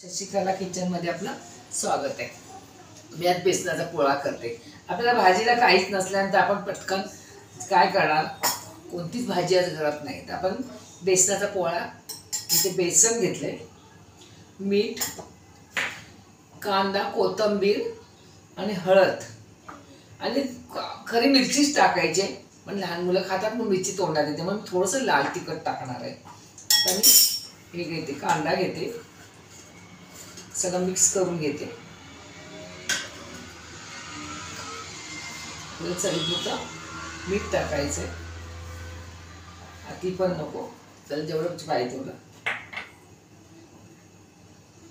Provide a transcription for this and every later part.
शशिकला किचनमध्ये आपलं स्वागत आहे। मी आज बेसनाचा पोळा करते। आपल्याला भाजीला काहीच नसल्यानंतर आपण पटकन काय करणार, कोणतीच भाजी आज घरात नाही तर आपण बेसनाचा पोळा, इथे बेसन घेतले, मीठ, कांदा, कोथिंबीर आणि हळद आणि खरी मिरचीच टाकायची। पण लहान मुलं खातात मग मिरची तोंडात येते, म्हणून थोडंसं लाल तिखट टाकणार आहे। तर मी हे घेते, कांदा घेते, सगळं मिक्स करून घेते। चवीपुरतं मीठ टाकायचं, अति पण नको, तर जेवढं पाहिजे तेवढं।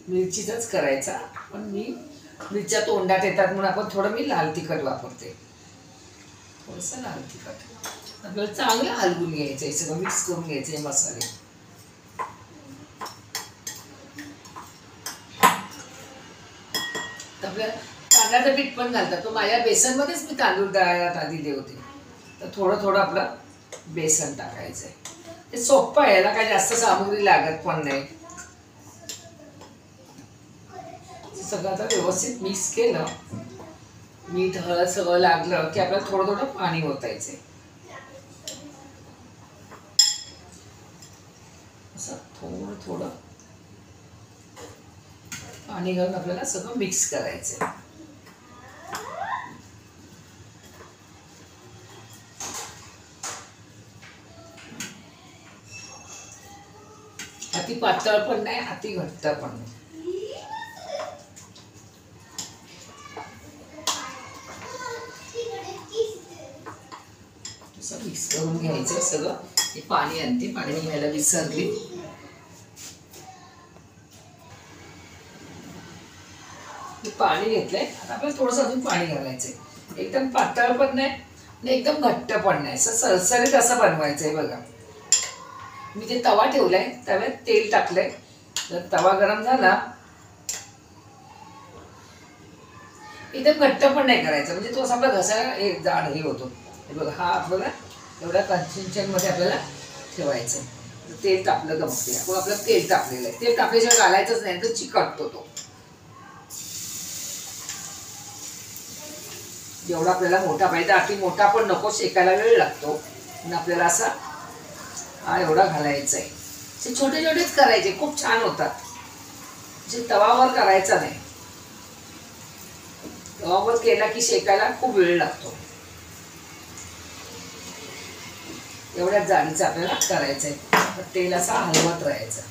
मिरचीचाच करायचा, पण मी मिरच्या तोंडात येतात म्हणून आपण थोडं मी लाल तिखट वापरते, थोडंसं लाल तिखट। आपल्याला चांगलं हलवून घ्यायचं आहे, सगळं मिक्स करून घ्यायचे मसाले। आपल्या तांदळाचं पीठ पण घालतात, तो माझ्या बेसनमध्येच मी तांदूळ दळायला आधी होते, तर थोडं थोडं आपलं बेसन टाकायचं आहे। ते सोपं आहे, याला काही जास्त सामग्री लागत पण नाही। सगळं आता व्यवस्थित मिक्स केलं, मीठ हळद सगळं लागलं की आपल्याला थोडं थोडं पाणी ओतायचं, असं थोडं थोडं पाणी घालून आपल्याला सगळं मिक्स करायचं। अति पातळ पण नाही, अति घट्ट पण नाही। असं मिक्स करून घ्यायचं सगळं। हे पाणी आणते, पाणी घ्यायला विसरली। पाणी घेतलंय, आता आपल्याला थोडंसं अजून पाणी घालायचंय। एकदम पातळ पण नाही आणि एकदम घट्ट पण नाही, असं सरसरीत असं बनवायचंय। बघा, मी ते तवा ठेवलाय, तव्यात तेल टाकलंय, तर तवा गरम झाला, एकदम घट्ट पण नाही करायचं, म्हणजे तो आपला घसा एक जाड हे होतो। हे बघा, हा आपल्याला एवढ्या कन्सिस्टन्सीमध्ये आपल्याला ठेवायचं। तेल तापलं का बघते आपण, आपलं तेल तापलेलं आहे, तेल तापल्याशिवाय घालायचंच नाही तर चिकटतो तो। जेवढा आपल्याला मोठा पाहिजे, अति मोठा पण नको, शेकायला वेळ लागतो, पण आपल्याला असा हा एवढा घालायचा आहे। ते छोटे छोटेच करायचे, खूप छान होतात। जे तवावर करायचा नाही, तवावर केला की शेकायला खूप वेळ लागतो। एवढ्या जाडीचा आपल्याला करायचं आहे, तेल असा हलवत राहायचं।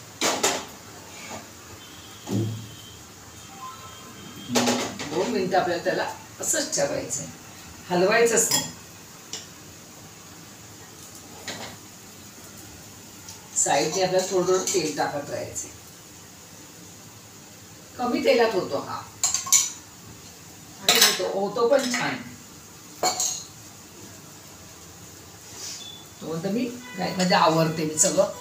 2 मिनिटं आपल्याला त्याला असंच ठेवायचं, हलवायचंच नाही। साईडने आपल्याला थोडं थोडं तेल टाकत राहायचं, कमी तेलात होतो हा, आणि होतो पण छान। तो मी काय म्हणजे आवडते मी सगळं।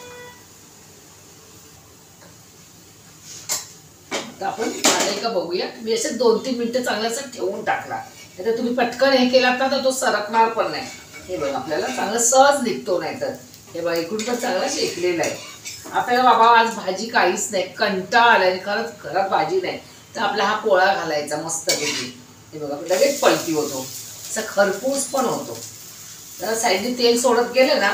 आता आपण आलंय का बघूया। मी असे 2-3 मिनिटं चांगलं असं ठेवून टाकला, नाहीतर तुम्ही पटकन हे केलात ना तर तो सरकणार पण नाही। हे बघा, आपल्याला चांगलं सहज निघतो, नाही तर हे बघा इकडून पण चांगला शेकलेला आहे। आपल्याला बाबा आज भाजी काहीच नाही, कंटाळा आलाय, खरंच घरात भाजी नाही, तर आपला हा पोळा घालायचा मस्तपैकी। हे बघा, लगेच पलटी होतो, असा खरपूस पण होतो। जरा साईडने तेल सोडत गेलं ना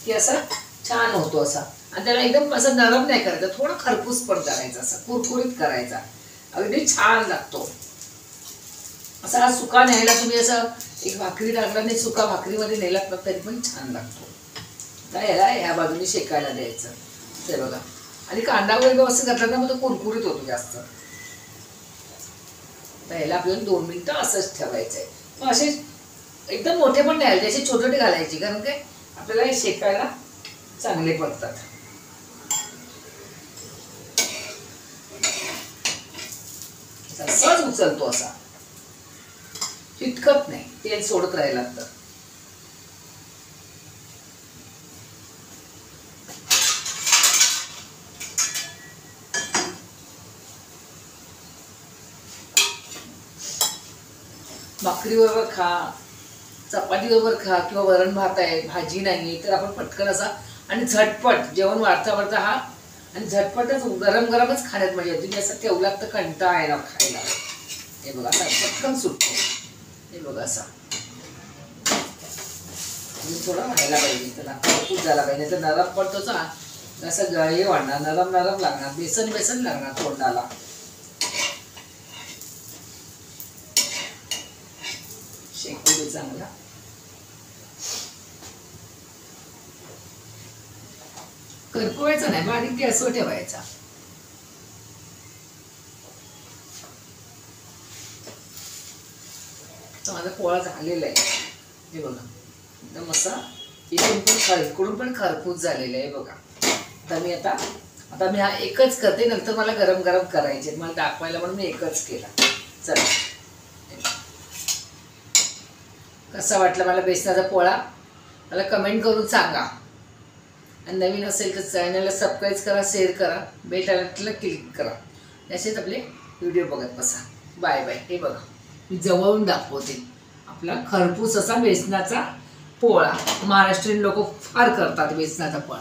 की असं छान होतो असा, आणि त्याला एकदम असं नरम नाही करायचं, थोडं खरपूस पण करायचं, असं कुरकुरीत करायचा, अगदी छान लागतो। असा सुका न्यायला तुम्ही असं एक भाकरी टाकला नाही, सुका भाकरीमध्ये नेलात ना तरी पण छान लागतो। तर याला या बाजूने शेकायला द्यायचं, ते बघा, आणि कांदा वगैरे व्यवस्थित घातला ना मग तो कुरकुरीत होतो जास्त। तर याला आपल्याला 2 मिनिटं असंच ठेवायचं आहे। मग असे एकदम मोठे पण नाही, असे छोटे छोटे घालायचे, कारण काय आपल्याला हे शेकायला चांगले पडतात। सहज उचलतो असा, चिटकत नाही, तेल सोडत राहायला लागतं। भाकरीबरोबर खा, चपातीबरोबर खा, किंवा वरण भात आहे, भाजी नाही तर आपण पटकन असा आणि झटपट जेवण वाढता वाढता हा आणि झटपटच गरम गरमच खाण्यात मजा येते. तुम्ही असं ठेवलात तर कंटाळा येणार खायला. हे बघा आता पटकन सुटतो. हे बघा असा थोडा व्हायला पाहिजे, त्याला खरपूस झाला पाहिजे, तर नरम पडतोच असं गळे वाढणार, नरम नरम लागणार, बेसन बेसन लागणार तोंडाला. शेकू दे चांगला. करपवायचा नाही, बारीक गॅसवर ठेवायचा. माझा पोळा झालेला आहे. हे बघा एकदम असा इकडून पण खरपूस झालेला आहे बघा. आता मी हा एकच करते, नंतर मला गरम गरम करायचे, मला दाखवायला म्हणून मी एकच केला. चला कसा वाटला मला बेसनाचा पोळा मला कमेंट करून सांगा. आणि नवीन असेल तर चॅनलला सबस्क्राईब करा, शेअर करा, बेल आयकॉनला क्लिक करा. असेच आपले व्हिडिओ बघत बसा. Bye bye. हे बघा मी जवळून दाखवते आपला खरपूस असा बेसनाचा पोळा. महाराष्ट्रीयन लोक फार करतात बेसनाचा पोळा.